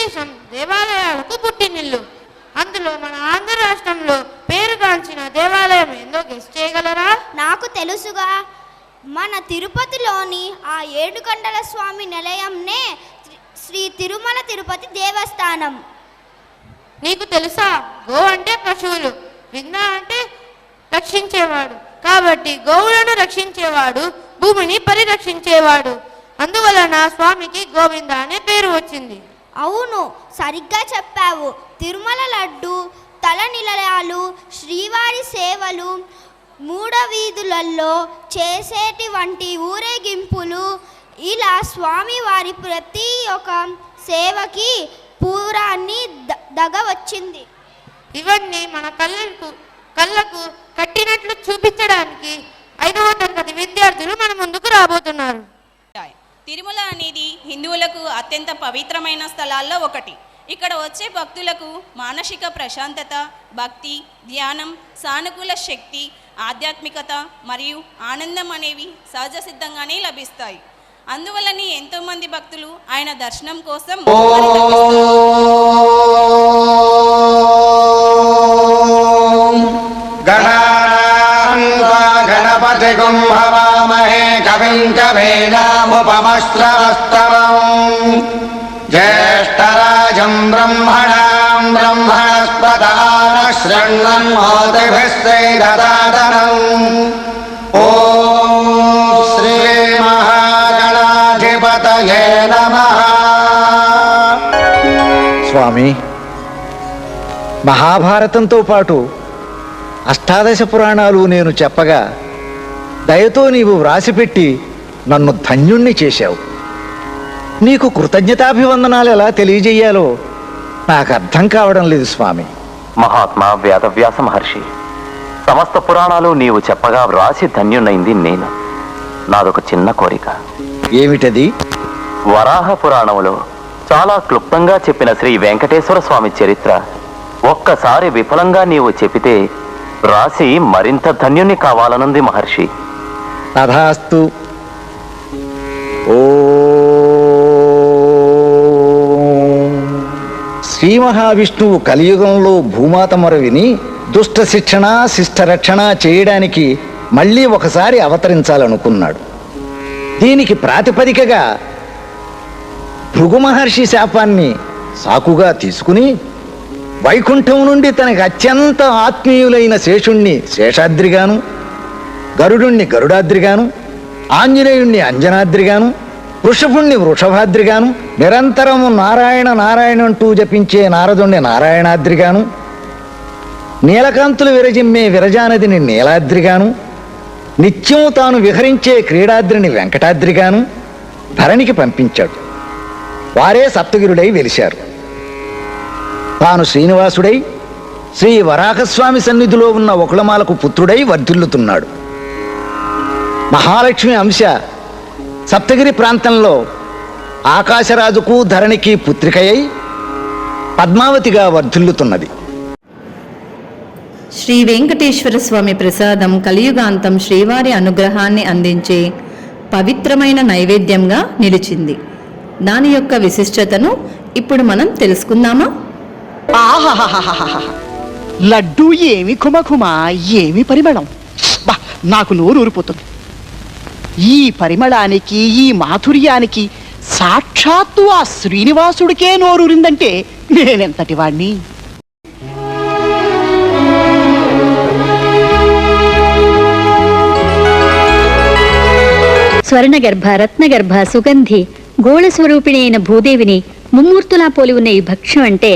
భారతదేశం దేవాలయాలకు పుట్టినిల్లు. అందులో మన ఆంధ్ర రాష్ట్రంలో పేరుగాంచిన దేవాలయం ఏందో గెస్ చేయగలరా? నాకు తెలుసుగా, మన తిరుపతిలోని ఆ ఏడుకొండల స్వామి నిలయంనే శ్రీ తిరుమల తిరుపతి దేవస్థానం. నీకు తెలుసా, గో అంటే పశువులు, వింద అంటే రక్షించేవాడు. కాబట్టి గోవులను రక్షించేవాడు భూమిని పరిరక్షించేవాడు. అందువలన స్వామికి గోవింద అనే పేరు వచ్చింది. అవును, సరిగ్గా చెప్పావు. తిరుమల లడ్డు, తలనిలయాలు, శ్రీవారి సేవలు, మూడవీధులలో చేసేటి వంటి ఊరేగింపులు, ఇలా స్వామివారి ప్రతి ఒక్క సేవకి పూరాన్ని దగవచ్చింది. ఇవన్నీ మన కళ్ళకు కట్టినట్లు చూపించడానికి 5వ తరగతి విద్యార్థులు మన ముందుకు రాబోతున్నారు. తిరుమల అనేది హిందువులకు అత్యంత పవిత్రమైన స్థలాల్లో ఒకటి. ఇక్కడ వచ్చే భక్తులకు మానసిక ప్రశాంతత, భక్తి, ధ్యానం, సానుకూల శక్తి, ఆధ్యాత్మికత మరియు ఆనందం అనేవి సహజ సిద్ధంగానే లభిస్తాయి. అందువల్లనే ఎంతోమంది భక్తులు ఆయన దర్శనం కోసం గణపతి కుంభవామహే కవిం కవీనాముపమశ్రవస్తమం జ్యేష్ఠరాజం బ్రహ్మణాం బ్రహ్మణస్పదాన శృణ్వన్నోతిభిः శ్రీదదాతనం. ఓం శ్రీ మహాగణాధిపతయే నమః. స్వామి, మహాభారతంతో పాటు అష్టాదశ పురాణాలు నేను చెప్పగా దయతో నీవు వ్రాసిపెట్టి నన్ను ధన్యుణ్ణి చేశావు. నీకు కృతజ్ఞతాభివందనాలు ఎలా తెలియజేయాలో నాకు అర్థం కావడం లేదు స్వామి. మహాత్మా వేదవ్యాస మహర్షి, సమస్త పురాణాలు నీవు చెప్పగా వ్రాసి ధన్యుణ్ణైంది నేను. నాదొక చిన్న కోరిక. ఏమిటది? వరాహ పురాణంలో చాలా క్లుప్తంగా చెప్పిన శ్రీ వెంకటేశ్వర స్వామి చరిత్ర ఒక్కసారి విఫలంగా నీవు చెప్పితే రాసి మరింత ధన్యుని కావాలనుంది మహర్షి. తథాస్తు. ఓ శ్రీ మహావిష్ణువు కలియుగంలో భూమాత మొర విని దుష్ట శిక్షణ శిష్టరక్షణ చేయడానికి మళ్ళీ ఒకసారి అవతరించాలనుకున్నాడు. దీనికి ప్రాతిపదికగా భృగు మహర్షి శాపాన్ని సాకుగా తీసుకుని వైకుంఠం నుండి తనకు అత్యంత ఆత్మీయులైన శేషుణ్ణి శేషాద్రిగాను, గరుడుణ్ణి గరుడాద్రిగాను, ఆంజనేయుణ్ణి అంజనాద్రిగాను, వృషభుణ్ణి వృషభాద్రిగాను, నిరంతరము నారాయణ నారాయణ అంటూ జపించే నారదుణ్ణి నారాయణాద్రిగాను, నీలకాంతులు విరజిమ్మే విరజానదిని నీలాద్రిగాను, నిత్యం తాను విహరించే క్రీడాద్రిని వెంకటాద్రిగాను ధరణికి పంపించాడు. వారే సప్తగిరుడై వెలిశారు. తాను శ్రీనివాసుడై శ్రీ వరాహస్వామి సన్నిధిలో ఉన్న ఒకళమాలకు పుత్రుడై వర్ధిల్లుతున్నాడు. మహాలక్ష్మి అంశ సప్తగిరి ప్రాంతంలో ఆకాశరాజుకు ధరణికి పుత్రికయై పద్మావతిగా వర్ధిల్లుతున్నది. శ్రీ వెంకటేశ్వర స్వామి ప్రసాదం కలియుగాంతం శ్రీవారి అనుగ్రహాన్ని అందించే పవిత్రమైన నైవేద్యంగా నిలిచింది. దాని యొక్క విశిష్టతను ఇప్పుడు మనం తెలుసుకుందామా? లడ్డూ ఏమి ఘుమఘుమా, ఏమి పరిమళం! బా, నాకు నోరు ఊరిపోతుంది. ఈ పరిమళానికి, ఈ మాధుర్యానికి సాక్షాత్తు ఆ శ్రీనివాసుడికే నోరూరిందంటే నేనెంతటి వాణ్ణి! స్వర్ణగర్భ రత్నగర్భ సుగంధి గోళ స్వరూపిణి అయిన భూదేవిని ముమ్మూర్తులా పోలి ఉన్న ఈ భక్ష్యం అంటే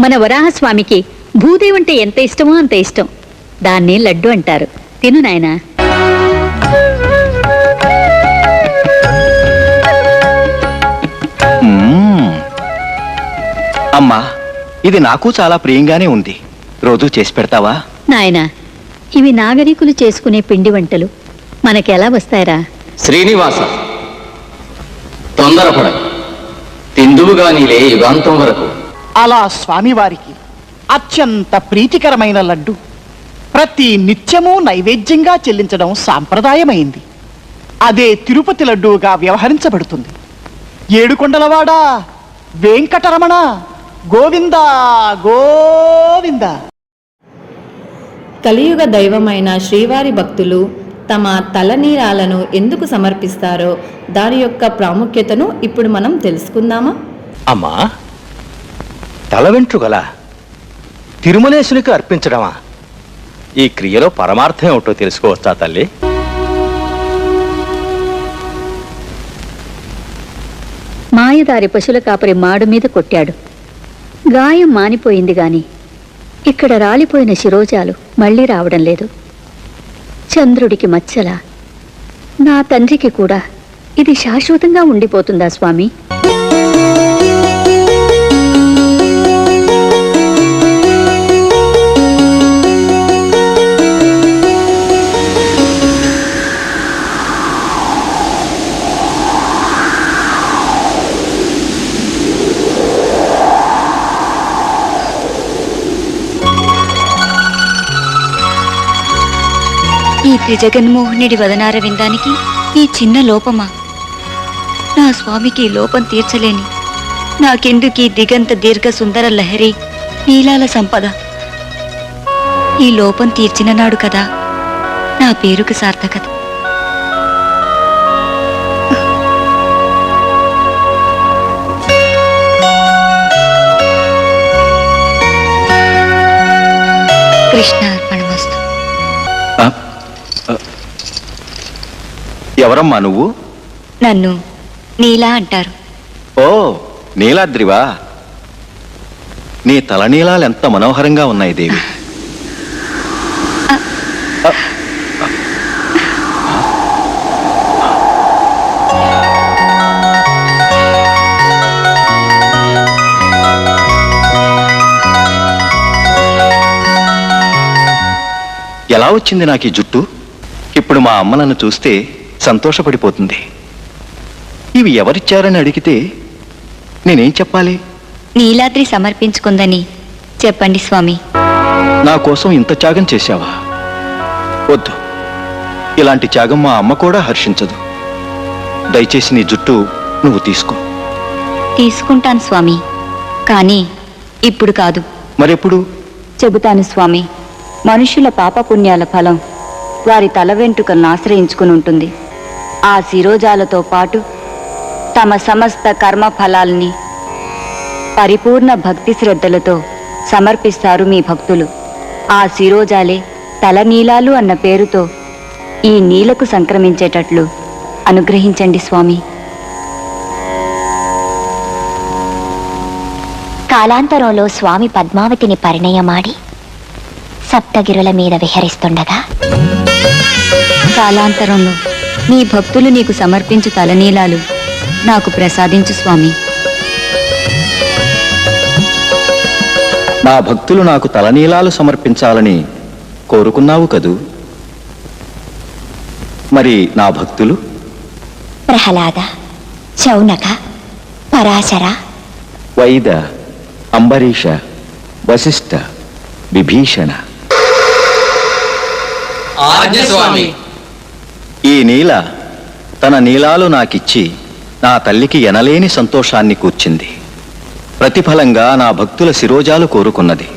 మన వరాహస్వామికి భూదేవి అంటే ఎంత ఇష్టమో అంత ఇష్టం. దాన్ని లడ్డు అంటారు. తిను నాయనా. అమ్మా, ఇది నాకు చాలా ప్రియంగానే ఉంది. రోజు చేసి పెడతావా? నాయనా, ఇవి నాగరికులు చేసుకునే పిండి వంటలు. మనకెలా వస్తాయిరా? శ్రీనివాస, తొందరపడ, తిందువుగా నీలే యుగాంతం వరకు. అలా స్వామివారికి అత్యంత ప్రీతికరమైన లడ్డు ప్రతి నిత్యము నైవేద్యంగా చెల్లించడం సాంప్రదాయమైంది. అదే తిరుపతి లడ్డూగా వ్యవహరించబడుతుంది. ఏడుకొండలవాడా, వెంకటరమణ గోవింద గోవింద. కలియుగ దైవమైన శ్రీవారి భక్తులు తమ తలనీలాలను ఎందుకు సమర్పిస్తారో దాని యొక్క ప్రాముఖ్యతను ఇప్పుడు మనం తెలుసుకుందామా? అమ్మా, తల వెంట్రుకల తిరుమలేశునికి అర్పించడమా? ఈ క్రియలో పరమార్థం ఏమిటో తెలుసుకోవచ్చా తల్లి? మాయదారి పశుల కాపరి మాడు మీద కొట్టాడు. గాయం మానిపోయింది గాని ఇక్కడ రాలిపోయిన శిరోజాలు మళ్ళీ రావడం లేదు. చంద్రుడికి మచ్చల నా తండ్రికి కూడా ఇది శాశ్వతంగా ఉండిపోతుందా స్వామి? ఈ త్రిజగన్మోహనుడి వదనార విందానికి ఈ చిన్న లోపమా? నా స్వామికి లోపం తీర్చలేని నాకెందుకీ దిగంత దీర్ఘ సుందర లహరి నీలాల సంపద? ఈ లోపం తీర్చిన నాడు కదా నా పేరుకు సార్థకత. కృష్ణ అర్పణమస్తు. ఎవరమ్మా నువ్వు? నన్ను నీలా అంటారు. ఓ, నీలాద్రివా? నీ తలనీలాలు ఎంత మనోహరంగా ఉన్నాయి దేవి. ఎలా వచ్చింది నాకు ఈ జుట్టు? ఇప్పుడు మా అమ్మ నన్ను చూస్తే సంతోషపడిపోతుంది. ఇవి ఎవరిచ్చారని అడిగితే నేనేం చెప్పాలి? నీలాద్రి సమర్పించుకుందని చెప్పండి స్వామి. నా కోసం ఇంత త్యాగం చేశావా? వద్దు, ఇలాంటి త్యాగం మా అమ్మ కూడా హర్షించదు. దయచేసి నీ జుట్టు నువ్వు తీసుకో. తీసుకుంటాను స్వామి, కానీ ఇప్పుడు కాదు. మరెప్పుడు? చెబుతాను స్వామి. మనుషుల పాపపుణ్యాల ఫలం వారి తల వెంట్రుకలను ఆశ్రయించుకుని ఉంటుంది. ఆ శిరోజాలతో పాటు తమ సమస్త కర్మ ఫలాల్ని పరిపూర్ణ భక్తి శ్రద్ధలతో సమర్పిస్తారు మీ భక్తులు. ఆ శిరోజాలే తలనీలాలు అన్న పేరుతో ఈ నీలకు సంక్రమించేటట్లు అనుగ్రహించండి స్వామి. కాలాంతరంలో స్వామి పద్మావతిని పరిణయమాడి సప్తగిరుల మీద విహరిస్తుండగా కాలాంతరంలో నీ భక్తులు నీకు సమర్పించు తలనీలాలు నాకు ప్రసాదించు స్వామి. నా భక్తులు నాకు తలనీలాలు సమర్పించాలని కోరుకున్నావు కదూ? మరి నా భక్తులు? ప్రహ్లాద, శౌనక, పరాశర, వైద, అంబరీష, వశిష్ఠ, విభీషణ. ఈ నీల తన నీలాలు నాకిచ్చి నా తల్లికి ఎనలేని సంతోషాన్ని కూర్చింది. ప్రతిఫలంగా నా భక్తుల శిరోజాలు కోరుకున్నది.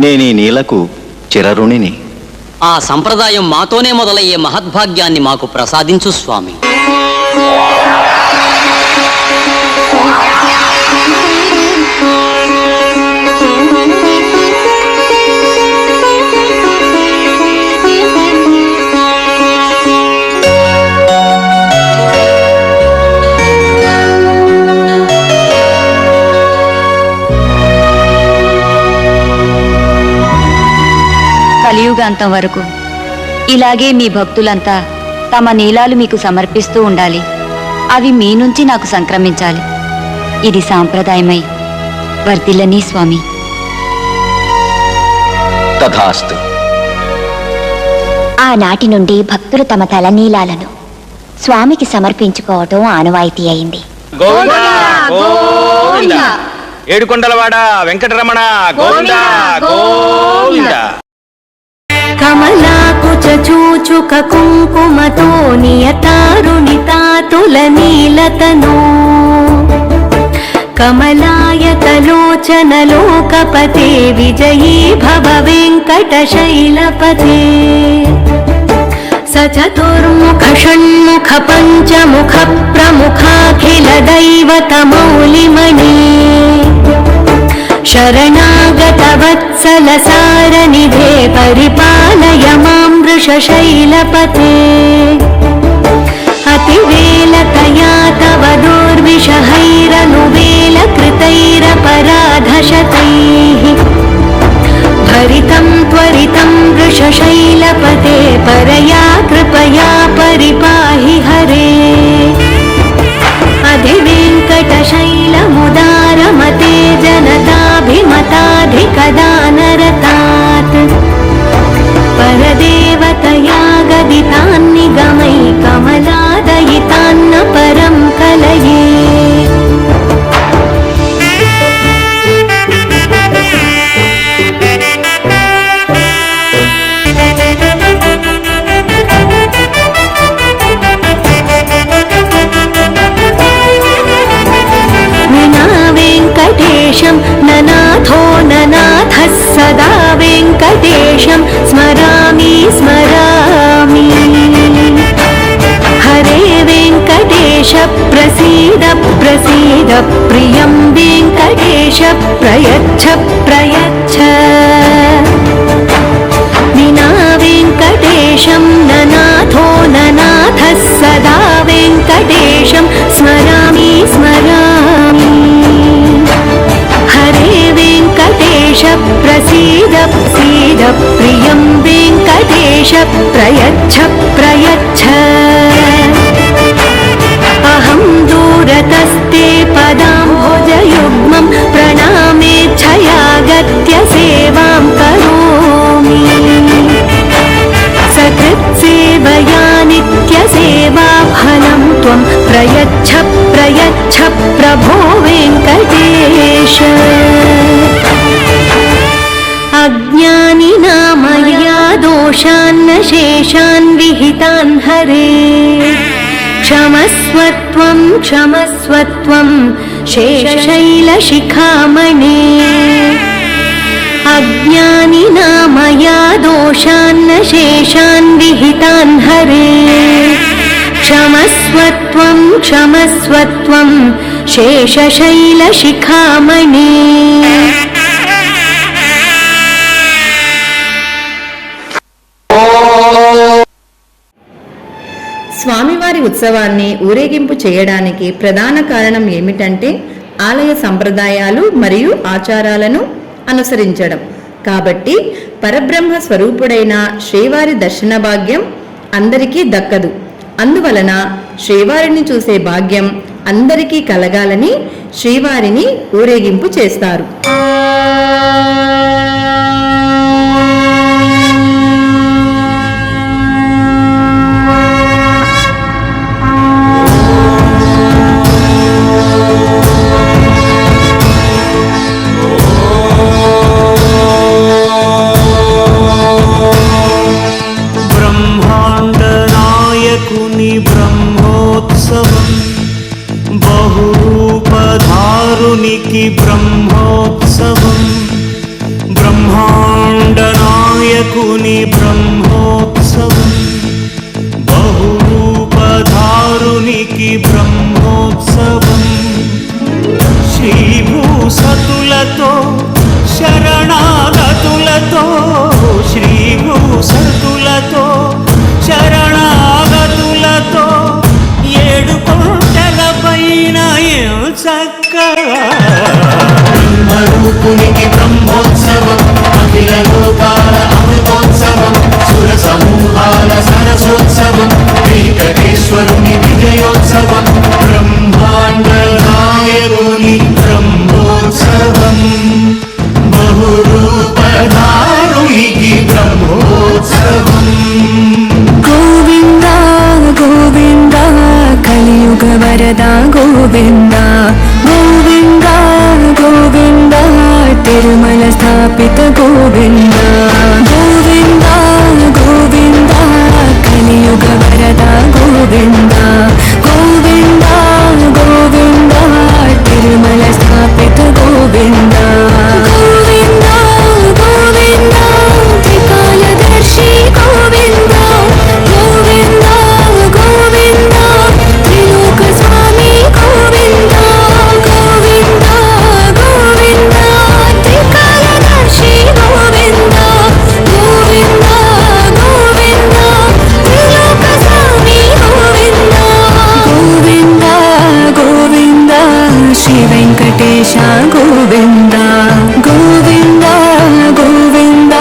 నేనీ నీలకు చిరరుణిని. ఆ సంప్రదాయం మాతోనే మొదలయ్యే మహద్భాగ్యాన్ని మాకు ప్రసాదించు స్వామి. కలియుగాంతం వరకు ఇలాగే మీ భక్తులంతా తమ నీలాలు మీకు సమర్పిస్తూ ఉండాలి. అవి మీ నుంచి నాకు సంక్రమించాలి. ఇది సాంప్రదాయమై వర్ధిల్లనీ స్వామి. తథాస్తు. ఆనాటి నుండి భక్తులు తమ తలనీలాలను స్వామికి సమర్పించుకోవటం ఆనవాయితీ అయింది. ఏడుకొండలవాడ వెంకటరమణ గోవింద గోవింద. కమలాకుచ చూచుక కుంకుమతో నియతారుణితాతుల నీలతను कमलायतलोचन लोकपते विजयी भव वेङ्कटशैलपते स चतुर्मुख षण्मुख पञ्चमुख प्रमुखाखिल दैवतमौलिमणि शरणागत वत्सल सारनिधे परिपालय मां वृषशैलपते अतिवेलतया तव दुर्विषहैरनुवेलकृतैरपराधशतैः भरितं त्वरितं वृषशैलपते परया कृपया परिपाहि हरे अधिवेङ्कटशैलमुदारमते जनताभिमताधिकदानरतात् परदेवतया गदितान्निगमै कमलादयितान्न परं कलये वेङ्कटेशं ननाथो ननाथः सदा वेङ्कटेशं स्मरामि स्मरामि हरे वेङ्कटेश प्रसीद प्रसीद प्रियं वेङ्कटेश प्रयच्छ प्रयच्छ विना वेङ्कटेशं ननाथो ननाथः सदा वेङ्कटेशं स्मरामि स्मरामि हरे वेङ्कटेश प्रसीद प्रसीद प्रियं वेङ्कटेश प्रयच्छ प्रयच्छ अहं दूरतस्ते पदाम्भोजयुग्मं प्रणामेच्छयागत्य सेवां करोमि सकृत्सेवया नित्यसेवाफलं त्वं प्रयच्छ प्रयच्छ प्रभो वेङ्कटेश अज्ञानिना मया दोषान्न शेषान् विहितान् हरे क्षमस्वत्वं क्षमस्वत्वं शेषशैलशिखामणे अज्ञानिना मया दोषान्न शेषान् विहितान् हरे क्षमस्वत्वं क्षमस्वत्वं शेषशैलशिखामणे స్వామివారి ఉత్సవాన్ని ఊరేగింపు చేయడానికి ప్రధాన కారణం ఏమిటంటే ఆలయ సంప్రదాయాలు మరియు ఆచారాలను అనుసరించడం. కాబట్టి పరబ్రహ్మ స్వరూపుడైన శ్రీవారి దర్శన భాగ్యం అందరికీ దక్కదు. అందువలన శ్రీవారిని చూసే భాగ్యం అందరికీ కలగాలని శ్రీవారిని ఊరేగింపు చేస్తారు. బ్రహ్మోత్సవం బ్రహ్మాండ నాయకుని బ్రహ్మోత్సవం బహురూపధారునికి బ్రహ్మోత్సవం శ్రీభూసతులతో శరణాగతులతో శ్రీభూసతులతో శరణాగతులతో ఏడు కొండల పైన చక్కగా బ్రహ్మరూపునికి బ్రహ్మోత్సవం అఖిల లోకాల అమృతోత్సవం సుర సమూహాల సరసోత్సవం వెంకటేశ్వరుని విజయోత్సవం బ్రహ్మాండ నాయకుని బ్రహ్మోత్సవం బహురూపధారునికి బ్రహ్మోత్సవం గోవింద గోవింద కలియుగ వరద గోవింద గోవింద గోవింద తిరుమల స్థాపిత గోవింద గోవింద గోవింద కలియుగ వరద గోవింద గోవింద గోవింద తిరుమల వెంకటేశ గోవింద గోవింద గోవింద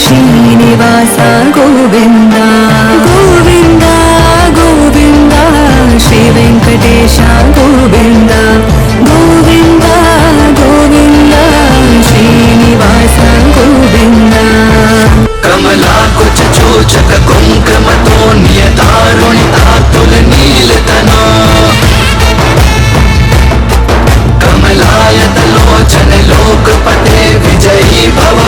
శ్రీనివాస గోవింద గోవింద గోవింద శ్రీ వెంకటేశ గోవింద గోవింద గోవింద శ్రీనివాస గోవింద కమలాకుచ చోచక కుంకుమతో నియతారుణితాతుల నీలతనా కమలాయతలోచన లోకపతే విజయీ భవ